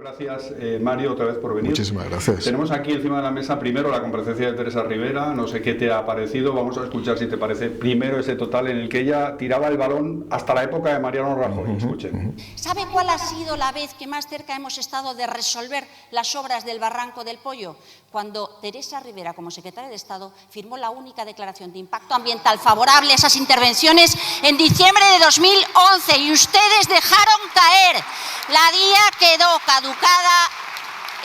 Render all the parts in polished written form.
gracias, Mario, otra vez por venir. Muchísimas gracias. Tenemos aquí encima de la mesa primero la comparecencia de Teresa Rivera, no sé qué te ha parecido, vamos a escuchar si te parece primero ese total en el que ella tiraba el balón hasta la época de Mariano Rajoy. Escuchen. ¿Sabe cuál ha sido la vez que más cerca hemos estado de resolver las obras del Barranco del Pollo? Cuando Teresa Rivera, como secretaria de Estado, firmó la única declaración de impacto ambiental favorable a esas intervenciones en diciembre de 2011 y ustedes dejaron caer. La guía quedó caducada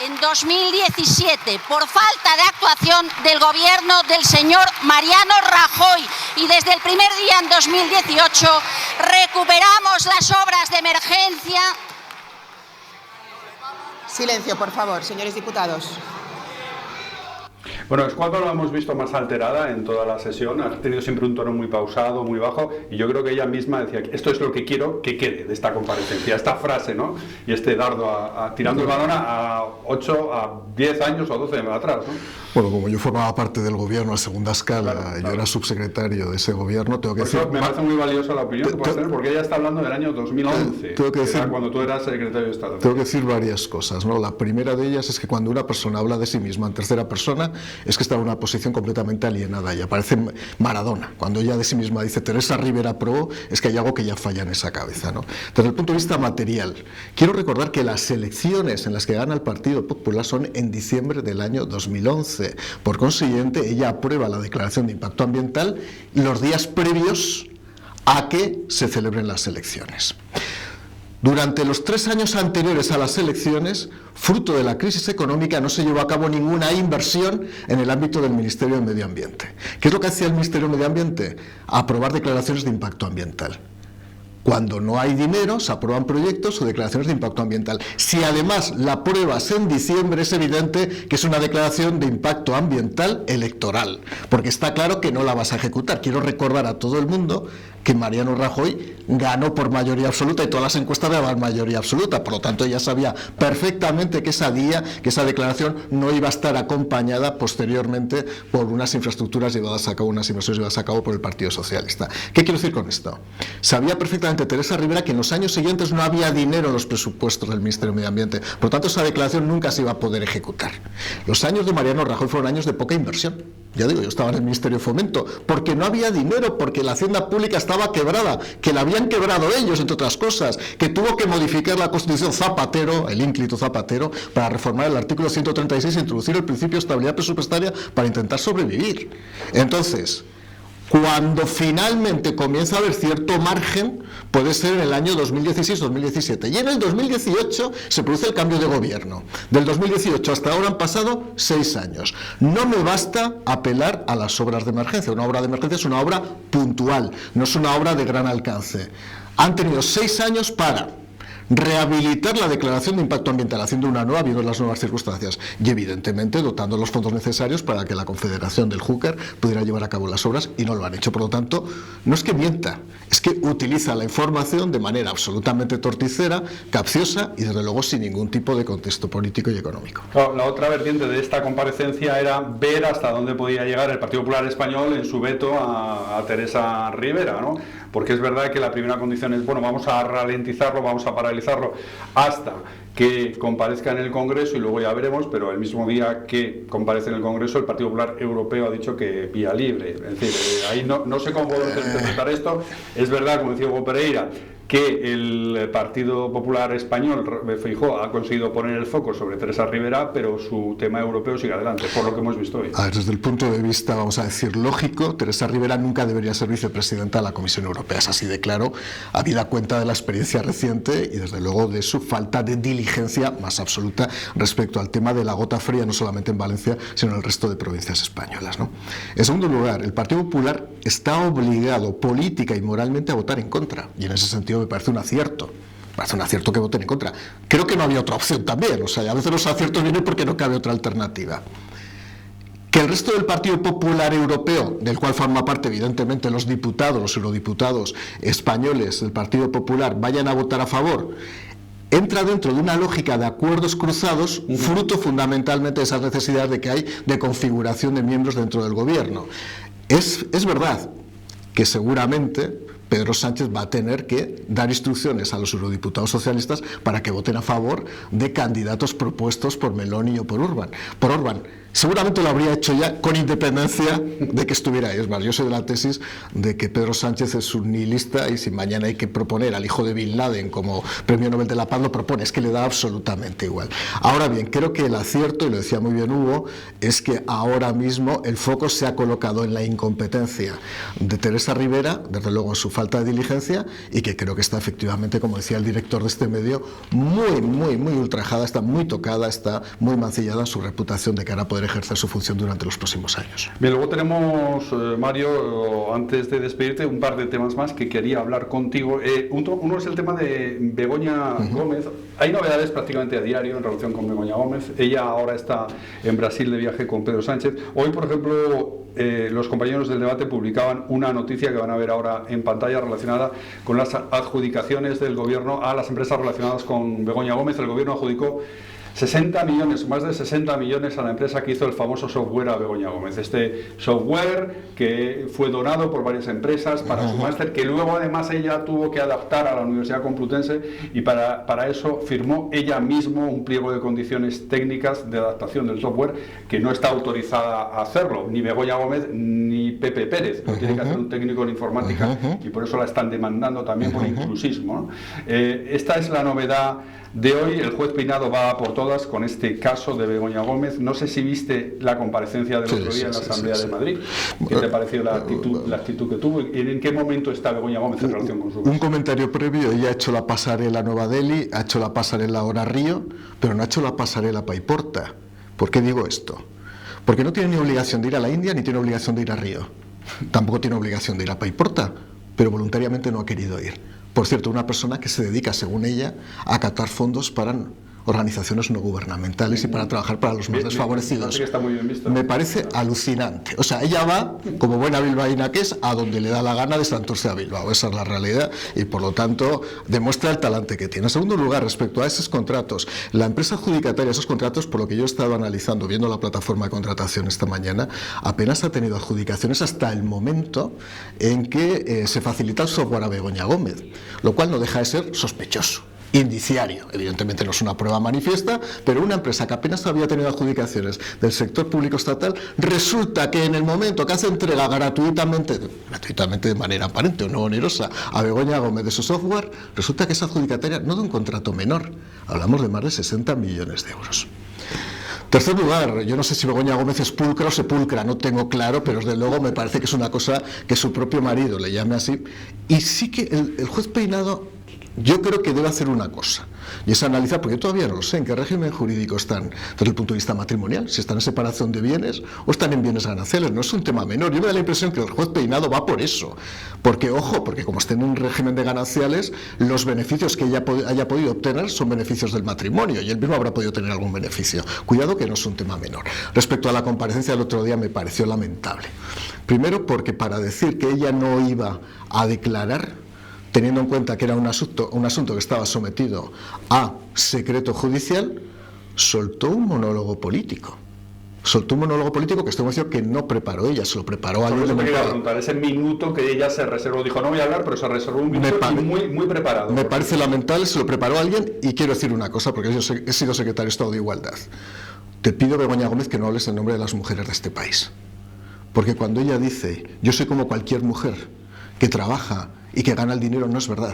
en 2017 por falta de actuación del gobierno del señor Mariano Rajoy y desde el primer día en 2018 recuperamos las obras de emergencia. Silencio, por favor, señores diputados. Bueno, es cuando la hemos visto más alterada en toda la sesión, ha tenido siempre un tono muy pausado, muy bajo, y yo creo que ella misma decía, esto es lo que quiero que quede de esta comparecencia, esta frase, ¿no? Y este dardo tirando el balón a 8, a 10 años o 12 atrás, ¿no? Bueno, como yo formaba parte del gobierno a segunda escala, claro. Yo era subsecretario de ese gobierno, tengo que decir... Me parece muy valiosa la opinión que puedes tener, porque ella está hablando del año 2011, tengo que decir, cuando tú eras secretario de Estado. Tengo que decir varias cosas, ¿no? La primera de ellas es que cuando una persona habla de sí misma en tercera persona, es que está en una posición completamente alienada, y aparece Maradona. Cuando ella de sí misma dice Teresa Rivera Pro, es que hay algo que ya falla en esa cabeza, ¿no? Desde el punto de vista material, quiero recordar que las elecciones en las que gana el Partido Popular son en diciembre del año 2011. Por consiguiente, ella aprueba la declaración de impacto ambiental los días previos a que se celebren las elecciones. Durante los 3 años anteriores a las elecciones, fruto de la crisis económica, no se llevó a cabo ninguna inversión en el ámbito del Ministerio de Medio Ambiente. ¿Qué es lo que hacía el Ministerio de Medio Ambiente? Aprobar declaraciones de impacto ambiental. Cuando no hay dinero, se aprueban proyectos o declaraciones de impacto ambiental. Si además la apruebas en diciembre, es evidente que es una declaración de impacto ambiental electoral, porque está claro que no la vas a ejecutar. Quiero recordar a todo el mundo que Mariano Rajoy ganó por mayoría absoluta y todas las encuestas daban mayoría absoluta, por lo tanto ella sabía perfectamente que esa declaración no iba a estar acompañada posteriormente por unas infraestructuras llevadas a cabo, unas inversiones llevadas a cabo por el Partido Socialista. ¿Qué quiero decir con esto? Sabía perfectamente Teresa Rivera que en los años siguientes no había dinero en los presupuestos del Ministerio de Medio Ambiente, por lo tanto esa declaración nunca se iba a poder ejecutar. Los años de Mariano Rajoy fueron años de poca inversión. Ya digo, yo estaba en el Ministerio de Fomento, porque no había dinero, porque la hacienda pública estaba quebrada, que la habían quebrado ellos, entre otras cosas, que tuvo que modificar la Constitución Zapatero, el ínclito Zapatero, para reformar el artículo 136 e introducir el principio de estabilidad presupuestaria para intentar sobrevivir. Entonces, cuando finalmente comienza a haber cierto margen, puede ser en el año 2016-2017. Y en el 2018 se produce el cambio de gobierno. Del 2018 hasta ahora han pasado 6 años. No me basta apelar a las obras de emergencia. Una obra de emergencia es una obra puntual, no es una obra de gran alcance. Han tenido 6 años para rehabilitar la declaración de impacto ambiental, haciendo una nueva, viendo las nuevas circunstancias y evidentemente dotando los fondos necesarios para que la Confederación del Júcar pudiera llevar a cabo las obras, y no lo han hecho. Por lo tanto, no es que mienta, es que utiliza la información de manera absolutamente torticera, capciosa y desde luego sin ningún tipo de contexto político y económico. Claro, la otra vertiente de esta comparecencia era ver hasta dónde podía llegar el Partido Popular Español en su veto a Teresa Rivera, ¿no? Porque es verdad que la primera condición es, bueno, vamos a ralentizarlo, vamos a paralizarlo hasta que comparezca en el Congreso y luego ya veremos, pero el mismo día que comparece en el Congreso el Partido Popular Europeo ha dicho que vía libre. Es decir, ahí no sé cómo podemos interpretar esto. Es verdad, como decía Hugo Pereira, que el Partido Popular Español, Feijóo, ha conseguido poner el foco sobre Teresa Rivera, pero su tema europeo sigue adelante, por lo que hemos visto hoy. Desde el punto de vista, vamos a decir, lógico, Teresa Rivera nunca debería ser vicepresidenta de la Comisión Europea, es así de claro, habida cuenta de la experiencia reciente y desde luego de su falta de diligencia más absoluta respecto al tema de la gota fría, no solamente en Valencia, sino en el resto de provincias españolas, ¿no? En segundo lugar, el Partido Popular está obligado política y moralmente a votar en contra, y en ese sentido me parece un acierto. Me parece un acierto que voten en contra. Creo que no había otra opción también, o sea, a veces los aciertos vienen porque no cabe otra alternativa. Que el resto del Partido Popular Europeo, del cual forma parte evidentemente los diputados, los eurodiputados españoles del Partido Popular, vayan a votar a favor, entra dentro de una lógica de acuerdos cruzados, fruto fundamentalmente de esas necesidades que hay de configuración de miembros dentro del gobierno. Es verdad que seguramente Pedro Sánchez va a tener que dar instrucciones a los eurodiputados socialistas para que voten a favor de candidatos propuestos por Meloni o por Orbán. Seguramente lo habría hecho ya con independencia de que estuviera ahí. Es más, yo soy de la tesis de que Pedro Sánchez es un nihilista y si mañana hay que proponer al hijo de Bin Laden como Premio Nobel de la Paz, lo propone, es que le da absolutamente igual. Ahora bien, creo que el acierto, y lo decía muy bien Hugo, es que ahora mismo el foco se ha colocado en la incompetencia de Teresa Rivera, desde luego en su falta de diligencia, y que creo que está efectivamente, como decía el director de este medio, muy ultrajada, está muy tocada, está muy mancillada en su reputación de cara a poder ejercer su función durante los próximos años. Bien, luego tenemos, Mario, antes de despedirte, un par de temas más que quería hablar contigo. Uno es el tema de Begoña Gómez. Hay novedades prácticamente a diario en relación con Begoña Gómez. Ella ahora está en Brasil de viaje con Pedro Sánchez. Hoy, por ejemplo, los compañeros del debate publicaban una noticia que van a ver ahora en pantalla relacionada con las adjudicaciones del gobierno a las empresas relacionadas con Begoña Gómez. El gobierno adjudicó 60 millones, más de 60 millones a la empresa que hizo el famoso software a Begoña Gómez. Este software que fue donado por varias empresas para su máster, que luego además ella tuvo que adaptar a la Universidad Complutense y para eso firmó ella misma un pliego de condiciones técnicas de adaptación del software que no está autorizada a hacerlo, ni Begoña Gómez ni Pepe Pérez, lo tiene que hacer un técnico en informática y por eso la están demandando también por inclusismo, ¿no? Esta es la novedad de hoy. El juez Peinado va a por todas con este caso de Begoña Gómez. No sé si viste la comparecencia del otro día en la Asamblea de Madrid. ¿Qué te pareció la actitud que tuvo? ¿Y en qué momento está Begoña Gómez en relación con su caso? Un comentario previo. Ella ha hecho la pasarela a Nueva Delhi, ha hecho la pasarela ahora a Río, pero no ha hecho la pasarela a Paiporta. ¿Por qué digo esto? Porque no tiene ni obligación de ir a la India ni tiene obligación de ir a Río. Tampoco tiene obligación de ir a Paiporta, pero voluntariamente no ha querido ir. Por cierto, una persona que se dedica, según ella, a captar fondos para organizaciones no gubernamentales y para trabajar para los más desfavorecidos. Me parece alucinante. O sea, ella va, como buena bilbaína que es, a donde le da la gana de santurce a Bilbao. Esa es la realidad y, por lo tanto, demuestra el talante que tiene. En segundo lugar, respecto a esos contratos, la empresa adjudicataria de esos contratos, por lo que yo he estado analizando, viendo la plataforma de contratación esta mañana, apenas ha tenido adjudicaciones hasta el momento en que se facilita el software a Begoña Gómez, lo cual no deja de ser sospechoso. Indiciario, evidentemente no es una prueba manifiesta, pero una empresa que apenas había tenido adjudicaciones del sector público estatal, resulta que en el momento que hace entrega gratuitamente de manera aparente o no onerosa a Begoña Gómez de su software, resulta que es adjudicataria no de un contrato menor, hablamos de más de 60 millones de euros. Tercer lugar, yo no sé si Begoña Gómez es pulcra o sepulcra, no tengo claro, pero desde luego me parece que es una cosa que su propio marido le llame así, y sí que el juez Peinado, yo creo que debe hacer una cosa, y es analizar, porque yo todavía no lo sé, en qué régimen jurídico están desde el punto de vista matrimonial, si están en separación de bienes o están en bienes gananciales. No es un tema menor. Yo me da la impresión que el juez Peinado va por eso, porque ojo, porque como estén en un régimen de gananciales, los beneficios que ella haya podido obtener son beneficios del matrimonio y él mismo habrá podido tener algún beneficio. Cuidado que no es un tema menor. Respecto a la comparecencia del otro día, me pareció lamentable. Primero porque para decir que ella no iba a declarar, teniendo en cuenta que era un asunto que estaba sometido a secreto judicial, soltó un monólogo político. Soltó un monólogo político que estoy convencido que no preparó ella, se lo preparó alguien. Por eso te quería preguntar, ese minuto que ella se reservó, dijo no voy a hablar, pero se reservó un minuto muy preparado. Me parece lamentable, se lo preparó alguien, y quiero decir una cosa, porque yo he sido secretario de Estado de Igualdad. Te pido, Begoña Gómez, que no hables en nombre de las mujeres de este país. Porque cuando ella dice, yo soy como cualquier mujer que trabaja y que gana el dinero, no es verdad.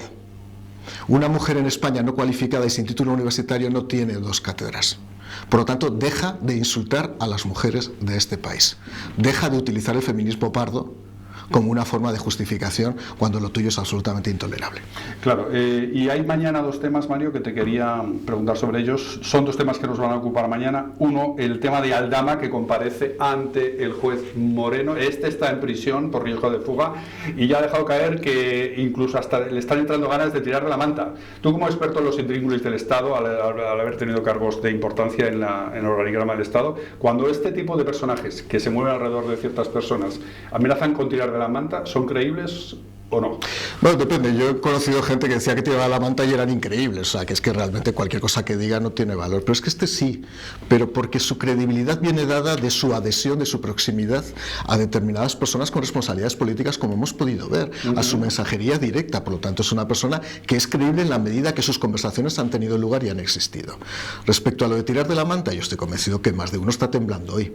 Una mujer en España no cualificada y sin título universitario no tiene 2 cátedras. Por lo tanto, deja de insultar a las mujeres de este país. Deja de utilizar el feminismo pardo como una forma de justificación cuando lo tuyo es absolutamente intolerable. Claro, y hay mañana 2 temas, Mario, que te quería preguntar sobre ellos. Son 2 temas que nos van a ocupar mañana. Uno, el tema de Aldama, que comparece ante el juez Moreno. Este está en prisión por riesgo de fuga y ya ha dejado caer que incluso hasta le están entrando ganas de tirarle la manta. Tú, como experto en los intríngulis del Estado, al haber tenido cargos de importancia en el organigrama del Estado, cuando este tipo de personajes que se mueven alrededor de ciertas personas amenazan con tirar de la manta, ¿son creíbles ¿O no? Bueno, depende. Yo he conocido gente que decía que tiraba la manta y eran increíbles, o sea, que es que realmente cualquier cosa que diga no tiene valor. Pero es que este sí, pero porque su credibilidad viene dada de su adhesión, de su proximidad a determinadas personas con responsabilidades políticas, como hemos podido ver, a su mensajería directa. Por lo tanto, es una persona que es creíble en la medida que sus conversaciones han tenido lugar y han existido. Respecto a lo de tirar de la manta, yo estoy convencido que más de uno está temblando hoy.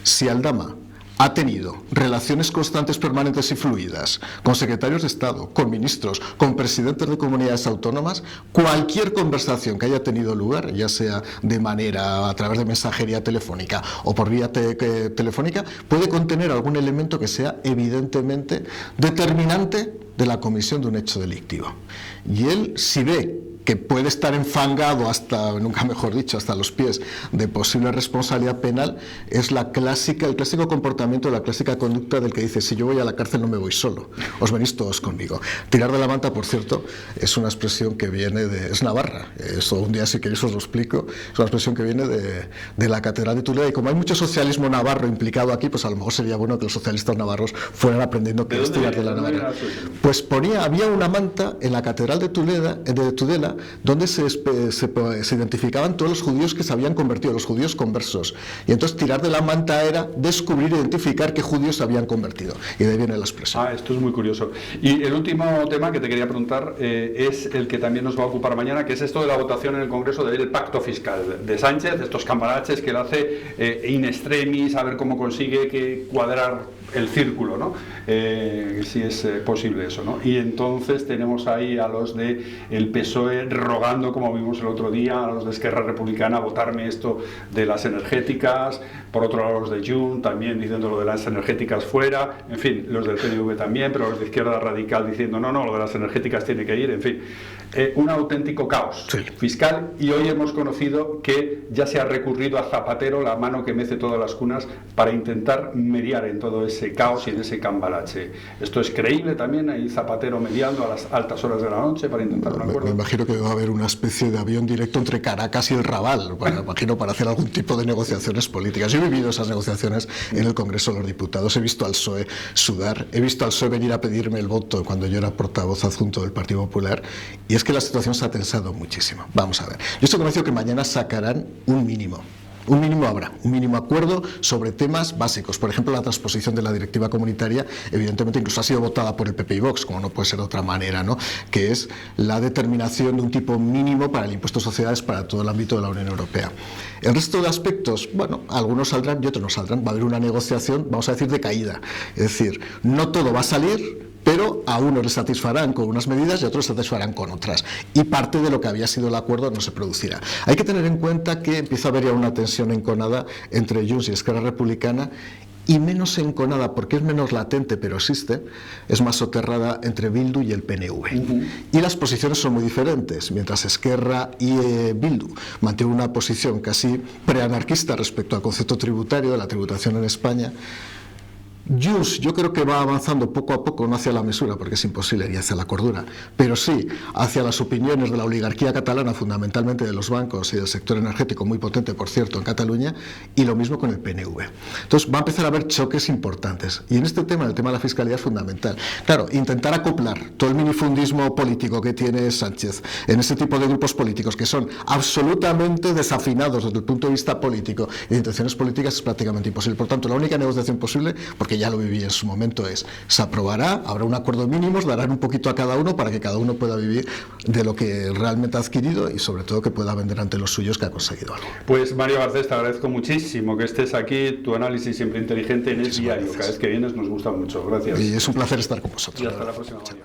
Si Aldama ha tenido relaciones constantes, permanentes y fluidas con secretarios de Estado, con ministros, con presidentes de comunidades autónomas, cualquier conversación que haya tenido lugar, ya sea de manera a través de mensajería telefónica o por vía telefónica, puede contener algún elemento que sea evidentemente determinante de la comisión de un hecho delictivo. Y él, si ve que puede estar enfangado hasta, nunca mejor dicho, hasta los pies de posible responsabilidad penal, es el clásico comportamiento, la clásica conducta del que dice: si yo voy a la cárcel no me voy solo, os venís todos conmigo. Tirar de la manta, por cierto, es una expresión que viene es navarra, eso un día si queréis os lo explico, es una expresión que viene de la Catedral de Tudela, y como hay mucho socialismo navarro implicado aquí, pues a lo mejor sería bueno que los socialistas navarros fueran aprendiendo qué es tirar de la navarra. Pues había una manta en la Catedral de Tudela, donde se identificaban todos los judíos que se habían convertido, los judíos conversos. Y entonces tirar de la manta era descubrir e identificar qué judíos se habían convertido. Y de ahí viene la expresión. Esto es muy curioso. Y el último tema que te quería preguntar es el que también nos va a ocupar mañana, que es esto de la votación en el Congreso del pacto fiscal de Sánchez, de estos cambalaches que él hace in extremis, a ver cómo consigue cuadrar el círculo, ¿no? Si es posible eso, ¿no? Y entonces tenemos ahí a los del PSOE rogando, como vimos el otro día, a los de Esquerra Republicana, votarme esto de las energéticas, por otro lado los de Junts también diciendo lo de las energéticas fuera, en fin, los del PNV también, pero los de Izquierda Radical diciendo no, lo de las energéticas tiene que ir, en fin, un auténtico caos fiscal. Y hoy hemos conocido que ya se ha recurrido a Zapatero, la mano que mece todas las cunas, para intentar mediar en todo ese caos y en ese cambalache. ¿Esto es creíble también? ¿Hay Zapatero mediando a las altas horas de la noche para intentar un acuerdo? Me imagino que va a haber una especie de avión directo entre Caracas y el Raval, bueno, imagino, para hacer algún tipo de negociaciones políticas. Yo he vivido esas negociaciones en el Congreso de los Diputados, he visto al PSOE sudar, he visto al PSOE venir a pedirme el voto cuando yo era portavoz adjunto del Partido Popular, y es que la situación se ha tensado muchísimo. Vamos a ver, yo estoy convencido que mañana sacarán un mínimo habrá, un mínimo acuerdo sobre temas básicos. Por ejemplo, la transposición de la directiva comunitaria, evidentemente incluso ha sido votada por el PP y Vox, como no puede ser de otra manera, ¿no? Que es la determinación de un tipo mínimo para el impuesto de sociedades para todo el ámbito de la Unión Europea. El resto de aspectos, bueno, algunos saldrán y otros no saldrán. Va a haber una negociación, vamos a decir, de caída. Es decir, no todo va a salir, pero a unos les satisfarán con unas medidas y a otros les satisfarán con otras. Y parte de lo que había sido el acuerdo no se producirá. Hay que tener en cuenta que empieza a haber ya una tensión enconada entre Junts y Esquerra Republicana, y menos enconada, porque es menos latente, pero existe, es más soterrada entre Bildu y el PNV. Y las posiciones son muy diferentes. Mientras Esquerra y Bildu mantienen una posición casi preanarquista respecto al concepto tributario de la tributación en España, Junts yo creo que va avanzando poco a poco, no hacia la mesura, porque es imposible, ni hacia la cordura, pero sí hacia las opiniones de la oligarquía catalana, fundamentalmente de los bancos y del sector energético, muy potente, por cierto, en Cataluña, y lo mismo con el PNV. Entonces va a empezar a haber choques importantes, y en este tema, el tema de la fiscalidad, es fundamental. Claro, intentar acoplar todo el minifundismo político que tiene Sánchez en ese tipo de grupos políticos que son absolutamente desafinados desde el punto de vista político y de intenciones políticas, es prácticamente imposible. Por tanto, la única negociación posible, porque ya lo viví en su momento, se aprobará, habrá un acuerdo de mínimos, darán un poquito a cada uno para que cada uno pueda vivir de lo que realmente ha adquirido y sobre todo que pueda vender ante los suyos que ha conseguido algo. Pues Mario Garcés, te agradezco muchísimo que estés aquí, tu análisis siempre inteligente en El Diario, cada vez que vienes nos gusta mucho, gracias. Y es un placer estar con vosotros. Y hasta la próxima, Mario.